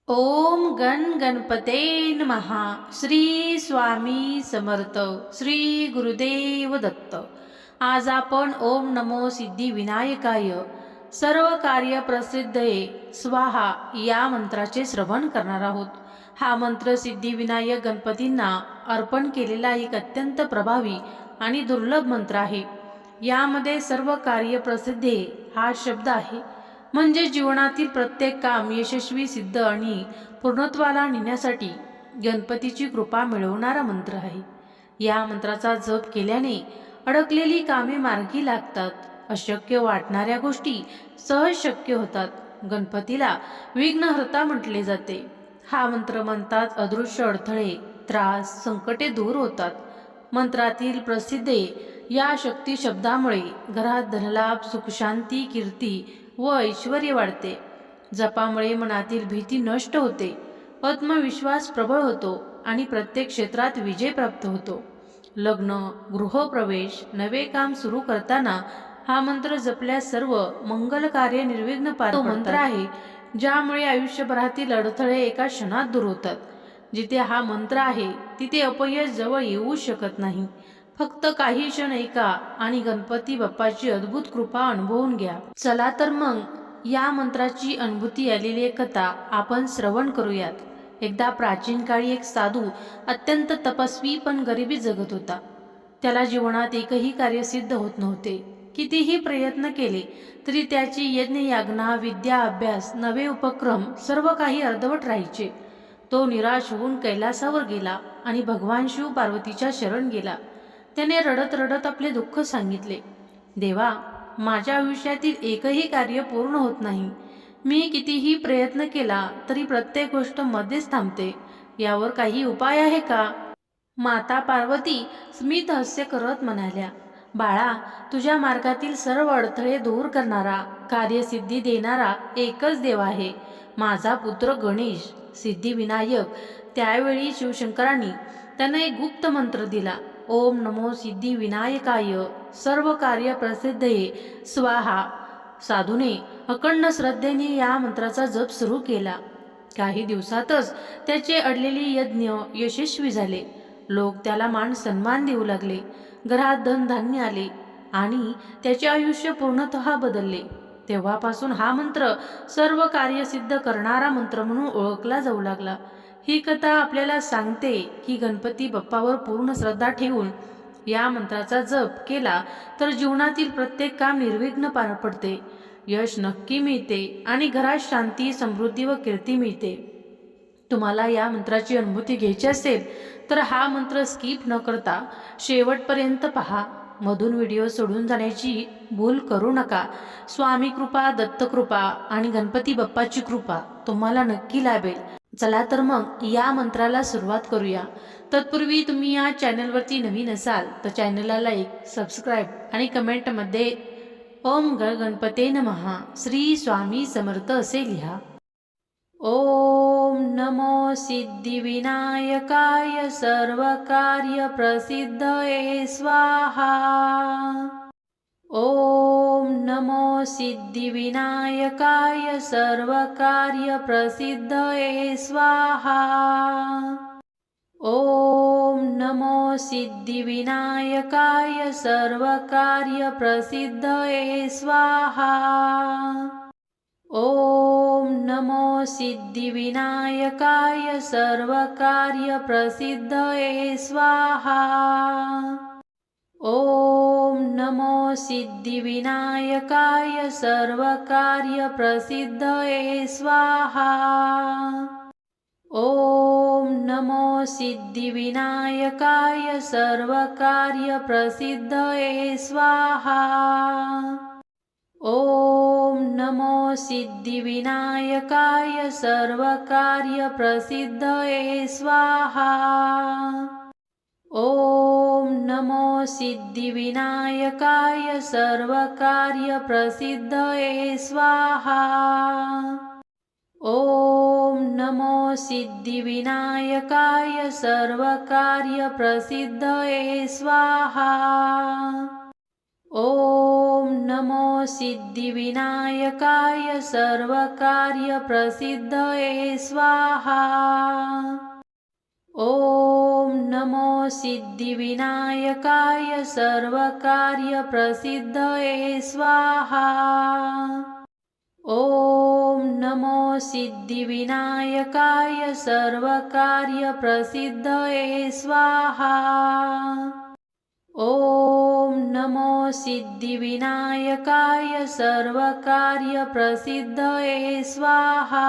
ओम गण गणपते नमः. श्री स्वामी समर्थ. श्री गुरुदेव दत्त. आज आपण ओम नमो सिद्धी विनायकाय सर्व कार्य प्रसिद्धये स्वाहा या मंत्राचे श्रवण करणार आहोत. हा मंत्र सिद्धिविनायक गणपतींना अर्पण केलेला एक अत्यंत प्रभावी आणि दुर्लभ मंत्र आहे. यामध्ये सर्व कार्य प्रसिद्धे हा शब्द आहे, म्हणजे जीवनातील प्रत्येक काम यशस्वी सिद्ध आणि पूर्णत्वाला नेण्यासाठी गणपतीची कृपा मिळवणारा मंत्र आहे. या मंत्राचा जप केल्याने अडकलेली कामे मार्गी लागतात, अशक्य वाटणाऱ्या गोष्टी सहज शक्य होतात. गणपतीला विघ्नहर्ता म्हटले जाते. हा मंत्र म्हणतात अदृश्य अडथळे, त्रास, संकटे दूर होतात. मंत्रातील प्रसिद्धे या शक्ती शब्दामुळे घरात धनलाभ, सुखशांती, कीर्ती व ऐश्वर्य वाढते. जपामुळे मनातील भीती नष्ट होते, आत्मविश्वास प्रबळ होतो आणि प्रत्येक क्षेत्रात विजय प्राप्त होतो. लग्न, गृहप्रवेश, नवे काम सुरू करताना हा मंत्र जपल्यास सर्व मंगल कार्य निर्विघ्न पार पडतात. मंत्र आहे ज्यामुळे आयुष्यभरातील अडथळे एका क्षणात दूर होतात. जिथे हा मंत्र आहे तिथे अपयश जवळ येऊ शकत नाही. फक्त काही क्षण ऐका आणि गणपती बाप्पाची अद्भुत कृपा अनुभवून घ्या. चला तर मग या मंत्राची अनुभूती आलेली एक कथा आपण श्रवण करूयात. एकदा प्राचीन काळी एक साधू अत्यंत तपस्वी पण गरिबी जगत होता. त्याला जीवनात एकही कार्य सिद्ध होत नव्हते. कितीही प्रयत्न केले तरी त्याची यज्ञ, याज्ञा, विद्या, अभ्यास, नवे उपक्रम सर्व काही अर्धवट राहायचे. तो निराश होऊन कैलासावर गेला आणि भगवान शिव पार्वतीच्या शरण गेला. त्याने रडत रडत आपले दुःख सांगितले. देवा, माझ्या आयुष्यातील एकही कार्य पूर्ण होत नाही. मी कितीही प्रयत्न केला तरी प्रत्येक गोष्ट मध्येच थांबते. यावर काही उपाय आहे का? माता पार्वती स्मित हास्य करत म्हणाल्या, बाळा, तुझ्या मार्गातील सर्व अडथळे दूर करणारा, कार्यसिद्धी देणारा एकच देव आहे, माझा पुत्र गणेश, सिद्धिविनायक. त्यावेळी शिवशंकरांनी त्यांना एक गुप्त मंत्र दिला. ओम नमो सिद्धिविनायकाय सर्व कार्य प्रसिद्धये स्वाहा. साधूने अखंड श्रद्धेने या मंत्राचा जप सुरू केला. काही दिवसातच त्याचे अडलेले यज्ञ यशस्वी झाले. लोक त्याला मान सन्मान देऊ लागले. घरात धनधान्य आले आणि त्याचे आयुष्य पूर्णतः बदलले. तेव्हापासून हा मंत्र सर्व कार्य सिद्ध करणारा मंत्र म्हणून ओळखला जाऊ लागला. ही कथा आपल्याला सांगते की गणपती बाप्पावर पूर्ण श्रद्धा ठेवून या मंत्राचा जप केला तर जीवनातील प्रत्येक काम निर्विघ्न पार पडते, यश नक्की मिळते आणि घरात शांती, समृद्धी व कीर्ती मिळते. तुम्हाला या मंत्राची अनुभूती घ्यायची असेल तर हा मंत्र स्किप न करता शेवटपर्यंत पहा. मधून व्हिडिओ सोडून जाण्याची भूल करू नका. स्वामी कृपा, दत्तकृपा आणि गणपती बाप्पाची कृपा तुम्हाला नक्की लाभेल. चला तर मग या मंत्राला सुरुवात करूया. तत्पूर्वी तुम्ही या चॅनलवरती नवीन असाल तर चॅनलला लाईक, सबस्क्राईब आणि कमेंटमध्ये ओम गणपते नमः, श्री स्वामी समर्थ असे लिहा. ओम नमो सिद्धिविनायकाय सर्व कार्य प्रसिद्धये स्वाहा. ओम नमो सिद्धिविनायकाय सर्व कार्य प्रसिद्धये स्वाहा. ओम नमो सिद्धिविनायकाय सर्व कार्य प्रसिद्धये स्वाहा. ओम नमो सिद्धिविनायकाय सर्व कार्य प्रसिद्धये स्वाहा. ओम नमो सिद्धिविनायकाय सर्व कार्य प्रसिद्धये स्वाहा. ओम नमो सिद्धिविनायकाय सर्व कार्य प्रसिद्धये स्वाहा. ओम नमो सिद्धिविनायकाय सर्व कार्य प्रसिद्धये स्वाहा. ओम नमो सिद्धिविनायकाय सर्व कार्य प्रसिद्धये स्वाहा. ओम नमो सिद्धिविनायकाय सर्व कार्य प्रसिद्धये स्वाहा. ओम नमो सिद्धिविनायकाय सर्वकार्यप्रसिद्धये स्वाहा। ॐ नमो सिद्धिविनायकाय सर्वकार्यप्रसिद्धये स्वाहा। ॐ नमो सिद्धिविनायकाय सर्वकार्यप्रसिद्धये स्वाहा। ॐ नमो सिद्धिविनायकाय सर्वकार्यप्रसिद्धये स्वाहा।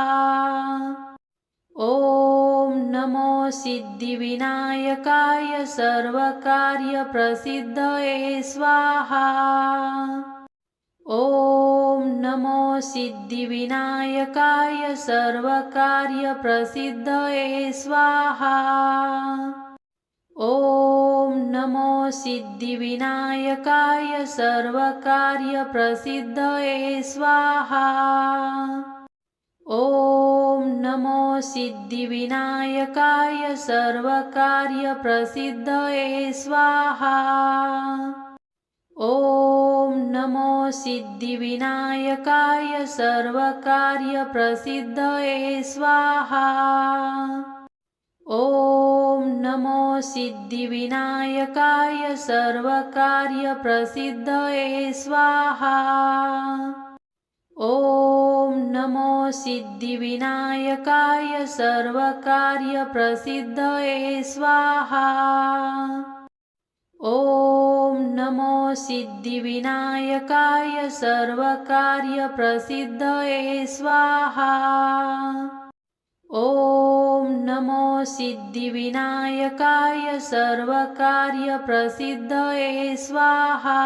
ॐ नमो सिद्धिविनायकाय सर्वकार्यप्रसिद्धये स्वाहा। ॐ नमो सिद्धिविनायकाय सर्वकार्यप्रसिद्धये स्वाहा। ॐ नमो सिद्धिविनायकाय सर्वकार्यप्रसिद्धये स्वाहा। ॐ नमो सिद्धिविनायकाय सर्वकार्यप्रसिद्धये स्वाहा। ॐ नमो सिद्धिविनायकाय सर्वकार्यप्रसिद्धये स्वाहा। ॐ नमो सिद्धिविनायकाय सर्वकार्यप्रसिद्धये स्वाहा। ॐ नमो सिद्धिविनायकाय सर्वकार्यप्रसिद्धये स्वाहा। ॐ नमो सिद्धिविनायकाय सर्वकार्यप्रसिद्धये स्वाहा। ॐ नमो सिद्धिविनायकाय सर्वकार्यप्रसिद्धये स्वाहा।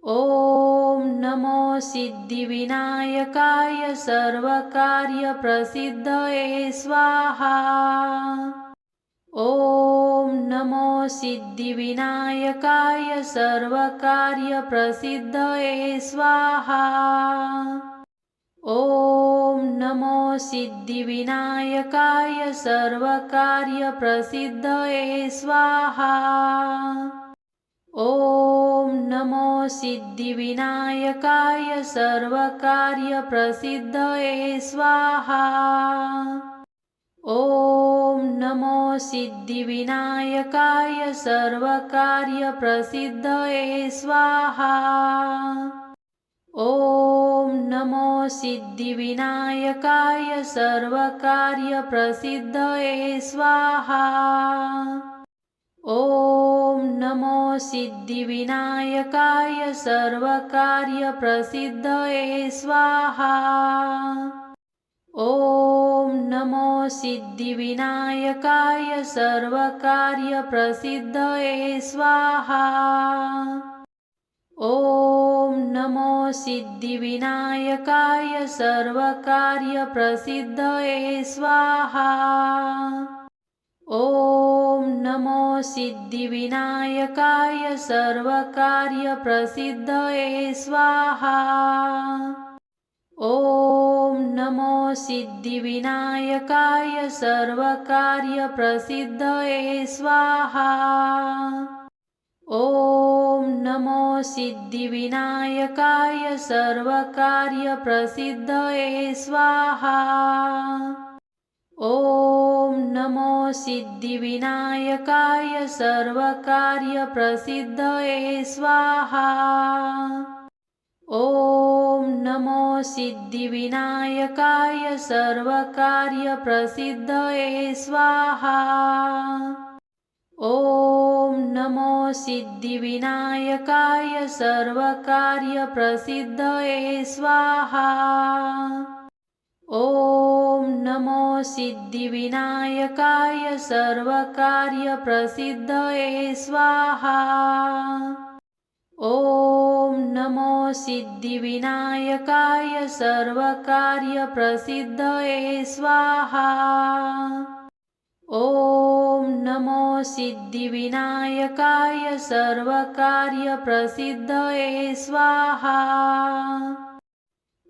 ॐ नमो सिद्धिविनायकाय सर्वकार्यप्रसिद्धये स्वाहा। ॐ नमो सिद्धिविनायकाय सर्वकार्यप्रसिद्धये स्वाहा। ॐ नमो सिद्धिविनायकाय सर्वकार्यप्रसिद्धये स्वाहा। ॐ नमो सिद्धिविनायकाय सर्वकार्यप्रसिद्धये स्वाहा। ॐ नमो सिद्धिविनायकाय सर्वकार्यप्रसिद्धये स्वाहा। ॐ नमो सिद्धिविनायकाय सर्वकार्यप्रसिद्धये स्वाहा। ॐ नमो सिद्धिविनायकाय सर्वकार्यप्रसिद्धये स्वाहा। ॐ नमो सिद्धिविनायकाय सर्वकार्यप्रसिद्धये स्वाहा। ॐ नमो सिद्धिविनायकाय सर्वकार्यप्रसिद्धये स्वाहा। ॐ नमो सिद्धिविनायकाय सर्वकार्यप्रसिद्धये स्वाहा। ॐ नमो सिद्धिविनायकाय सर्वकार्यप्रसिद्धये स्वाहा। ॐ नमो सिद्धिविनायकाय सर्वकार्यप्रसिद्धये स्वाहा। ॐ नमो सिद्धिविनायकाय सर्वकार्यप्रसिद्धये स्वाहा। ॐ नमो सिद्धिविनायकाय सर्वकार्यप्रसिद्धये स्वाहा। ॐ नमो सिद्धिविनायकाय सर्वकार्यप्रसिद्धये स्वाहा। ॐ नमो सिद्धिविनायकाय सर्वकार्यप्रसिद्धये स्वाहा। ॐ नमो सिद्धिविनायकाय सर्वकार्यप्रसिद्धये स्वाहा। ॐ नमो सिद्धिविनायकाय सर्वकार्यप्रसिद्धये स्वाहा।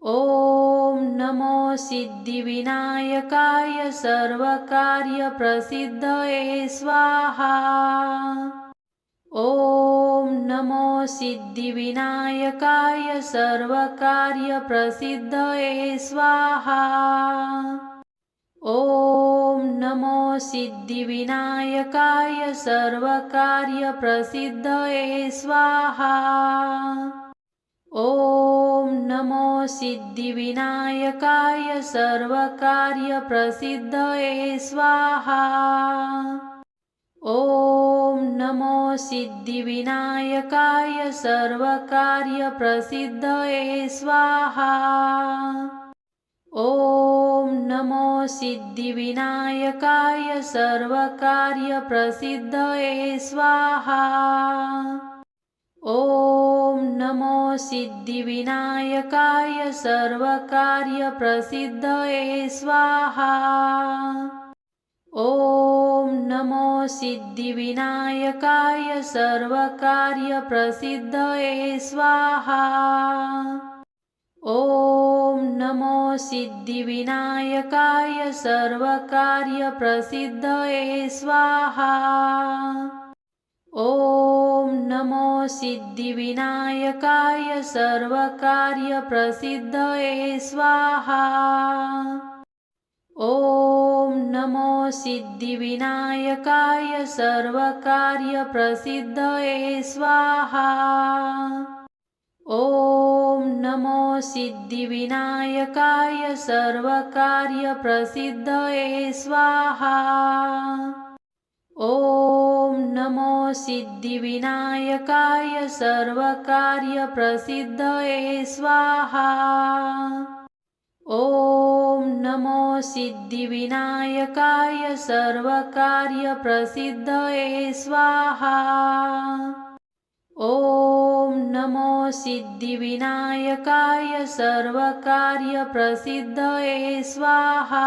ॐ नमो सिद्धिविनायकाय सर्वकार्यप्रसिद्धये स्वाहा। ॐ नमो सिद्धिविनायकाय सर्वकार्यप्रसिद्धये स्वाहा। ॐ नमो सिद्धिविनायकाय सर्वकार्यप्रसिद्धये स्वाहा। ॐ नमो सिद्धिविनायकाय सर्वकार्यप्रसिद्धये स्वाहा। ॐ नमो सिद्धिविनायकाय सर्वकार्यप्रसिद्धये स्वाहा। ॐ नमो सिद्धिविनायकाय सर्वकार्यप्रसिद्धये स्वाहा। ॐ नमो सिद्धिविनायकाय सर्वकार्यप्रसिद्धये स्वाहा। ॐ नमो सिद्धिविनायकाय सर्वकार्यप्रसिद्धये स्वाहा। ॐ नमो सिद्धिविनायकाय सर्वकार्यप्रसिद्धये स्वाहा। ॐ नमो सिद्धिविनायकाय सर्वकार्यप्रसिद्धये स्वाहा। ॐ नमो सिद्धिविनायकाय सर्वकार्यप्रसिद्धये स्वाहा। ॐ नमो सिद्धिविनायकाय सर्वकार्यप्रसिद्धये स्वाहा। ॐ नमो सिद्धिविनायकाय सर्वकार्यप्रसिद्धये स्वाहा। ॐ नमो सिद्धिविनायकाय सर्वकार्यप्रसिद्धये स्वाहा। ॐ नमो सिद्धिविनायकाय सर्वकार्यप्रसिद्धये स्वाहा।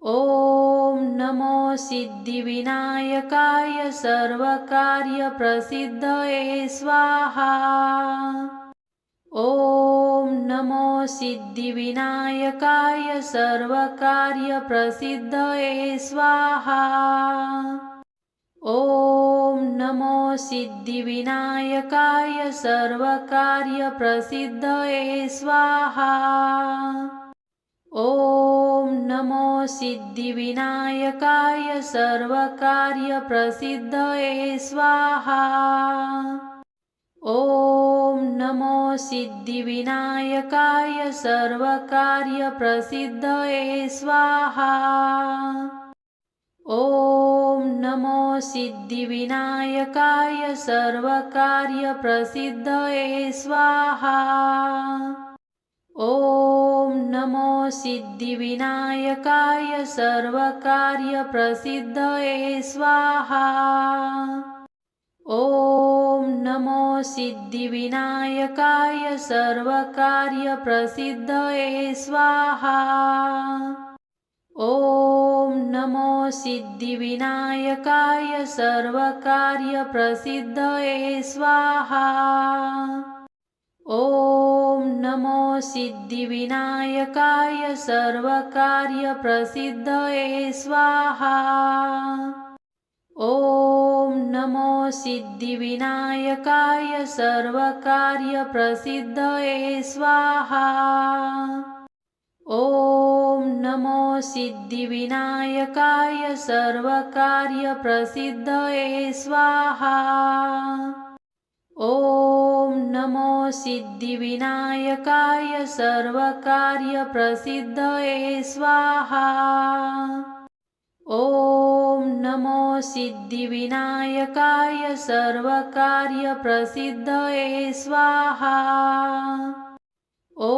ॐ नमो सिद्धिविनायकाय सर्वकार्यप्रसिद्धये स्वाहा। ॐ नमो सिद्धिविनायकाय सर्वकार्यप्रसिद्धये स्वाहा। ॐ नमो सिद्धिविनायकाय सर्वकार्यप्रसिद्धये स्वाहा। ॐ नमो सिद्धिविनायकाय सर्वकार्यप्रसिद्धये स्वाहा। ॐ नमो सिद्धिविनायकाय सर्वकार्यप्रसिद्धये स्वाहा। ॐ नमो सिद्धिविनायकाय सर्वकार्यप्रसिद्धये स्वाहा। ॐ नमो सिद्धिविनायकाय सर्वकार्यप्रसिद्धये स्वाहा। ॐ नमो सिद्धिविनायकाय सर्वकार्यप्रसिद्धये स्वाहा। ॐ नमो सिद्धिविनायकाय सर्वकार्यप्रसिद्धये स्वाहा। ॐ नमो सिद्धिविनायकाय सर्वकार्यप्रसिद्धये स्वाहा। ॐ नमो सिद्धिविनायकाय सर्वकार्यप्रसिद्धये स्वाहा। ॐ नमो सिद्धिविनायकाय सर्वकार्यप्रसिद्धये स्वाहा। ॐ नमो सिद्धिविनायकाय सर्वकार्यप्रसिद्धये स्वाहा। ॐ नमो सिद्धिविनायकाय सर्वकार्यप्रसिद्धये स्वाहा। ॐ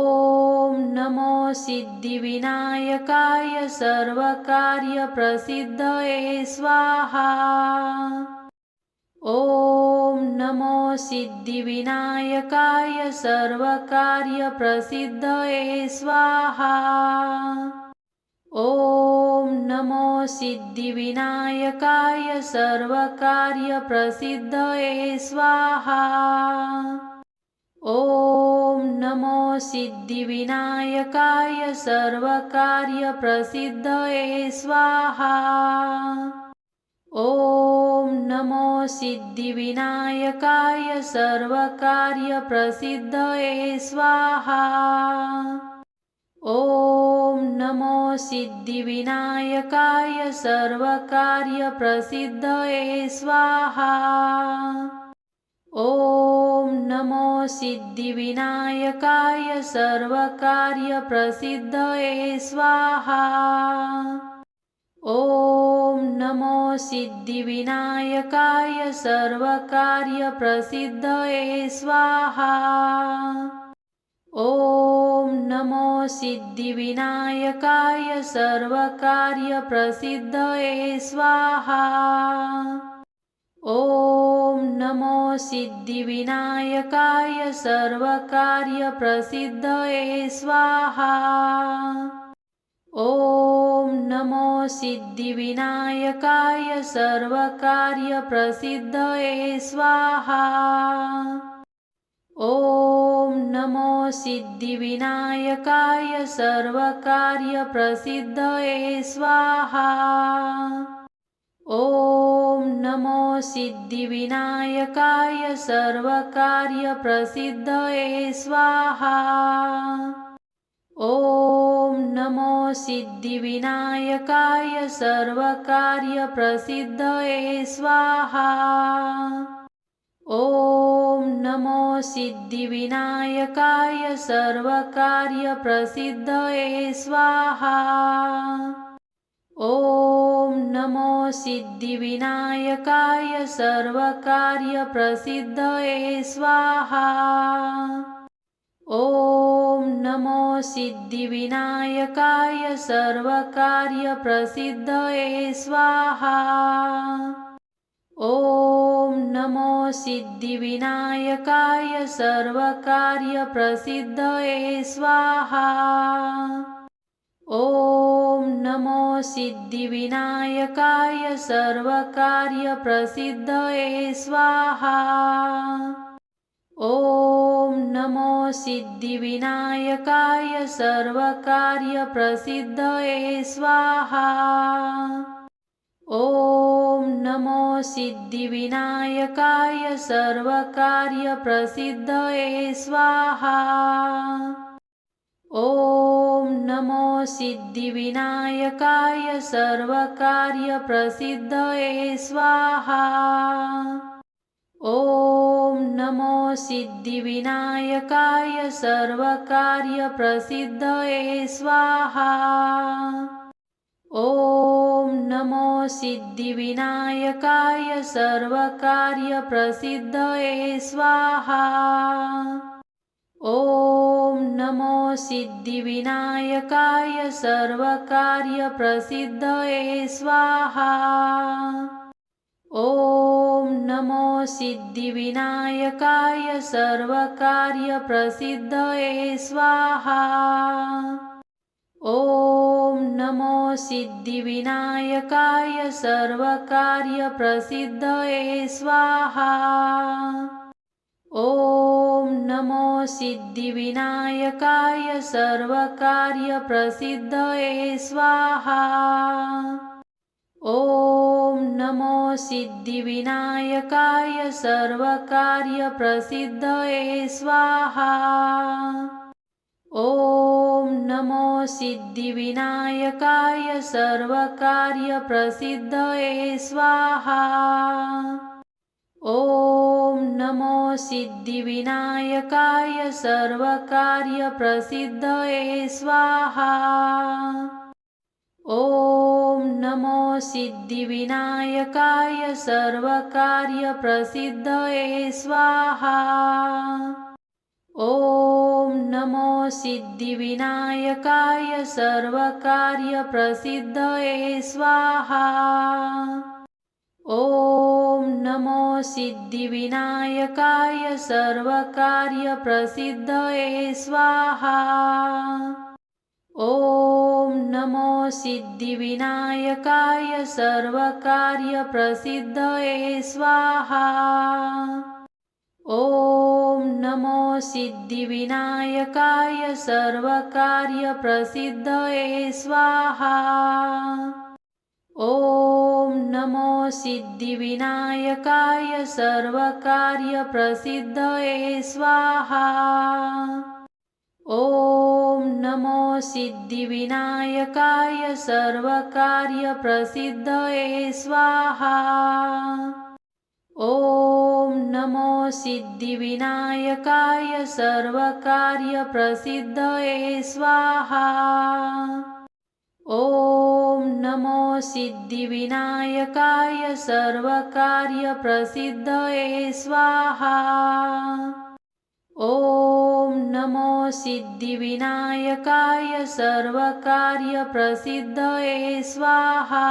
नमो सिद्धिविनायकाय सर्वकार्यप्रसिद्धये स्वाहा। ॐ नमो सिद्धिविनायकाय सर्वकार्यप्रसिद्धये स्वाहा। ॐ नमो सिद्धिविनायकाय सर्वकार्यप्रसिद्धये स्वाहा। ॐ नमो सिद्धिविनायकाय सर्वकार्यप्रसिद्धये स्वाहा। ॐ नमो सिद्धिविनायकाय सर्वकार्यप्रसिद्धये स्वाहा। ॐ नमो सिद्धिविनायकाय सर्वकार्यप्रसिद्धये स्वाहा। ॐ नमो सिद्धिविनायकाय सर्वकार्यप्रसिद्धये स्वाहा। ॐ नमो सिद्धिविनायकाय सर्वकार्यप्रसिद्धये स्वाहा। ॐ नमो सिद्धिविनायकाय सर्वकार्यप्रसिद्धये स्वाहा। ॐ नमो सिद्धिविनायकाय सर्वकार्यप्रसिद्धये स्वाहा। ॐ नमो सिद्धिविनायकाय सर्वकार्यप्रसिद्धये स्वाहा। ॐ नमो सिद्धिविनायकाय सर्वकार्यप्रसिद्धये स्वाहा। ॐ नमो सिद्धिविनायकाय सर्वकार्यप्रसिद्धये स्वाहा। ॐ नमो सिद्धिविनायकाय सर्वकार्यप्रसिद्धये स्वाहा। ॐ नमो सिद्धिविनायकाय सर्वकार्यप्रसिद्धये स्वाहा। ॐ नमो सिद्धिविनायकाय सर्वकार्यप्रसिद्धये स्वाहा। ॐ नमो सिद्धिविनायकाय सर्वकार्यप्रसिद्धये स्वाहा। ॐ नमो सिद्धिविनायकाय सर्वकार्यप्रसिद्धये स्वाहा। ॐ नमो सिद्धिविनायकाय सर्वकार्यप्रसिद्धये स्वाहा। ॐ नमो सिद्धिविनायकाय सर्वकार्यप्रसिद्धये स्वाहा। ॐ नमो सिद्धिविनायकाय सर्वकार्यप्रसिद्धये स्वाहा। ॐ नमो सिद्धिविनायकाय सर्वकार्यप्रसिद्धये स्वाहा। ॐ नमो सिद्धिविनायकाय सर्वकार्यप्रसिद्धये स्वाहा। ॐ नमो सिद्धिविनायकाय सर्वकार्यप्रसिद्धये स्वाहा। ॐ नमो सिद्धिविनायकाय सर्वकार्यप्रसिद्धये स्वाहा। ॐ नमो सिद्धिविनायकाय सर्वकार्यप्रसिद्धये स्वाहा। ॐ नमो सिद्धिविनायकाय सर्वकार्यप्रसिद्धये स्वाहा। ॐ नमो सिद्धिविनायकाय सर्वकार्यप्रसिद्धये स्वाहा। ॐ नमो सिद्धिविनायकाय सर्वकार्यप्रसिद्धये स्वाहा। ॐ नमो सिद्धिविनायकाय सर्वकार्यप्रसिद्धये स्वाहा। ॐ नमो सिद्धिविनायकाय सर्वकार्यप्रसिद्धये स्वाहा। ॐ नमो सिद्धिविनायकाय सर्वकार्यप्रसिद्धये स्वाहा। ॐ नमो सिद्धिविनायकाय सर्वकार्यप्रसिद्धये स्वाहा। ॐ नमो सिद्धिविनायकाय सर्वकार्यप्रसिद्धये स्वाहा। ॐ नमो सिद्धिविनायकाय सर्वकार्यप्रसिद्धये स्वाहा। ॐ नमो सिद्धिविनायकाय सर्वकार्यप्रसिद्धये स्वाहा। ॐ नमो सिद्धिविनायकाय सर्वकार्यप्रसिद्धये स्वाहा। ॐ नमो सिद्धिविनायकाय सर्वकार्यप्रसिद्धये स्वाहा। ॐ नमो सिद्धिविनायकाय सर्वकार्यप्रसिद्धये स्वाहा। ॐ नमो सिद्धिविनायकाय सर्वकार्यप्रसिद्धये स्वाहा। ॐ नमो सिद्धिविनायकाय सर्वकार्यप्रसिद्धये स्वाहा।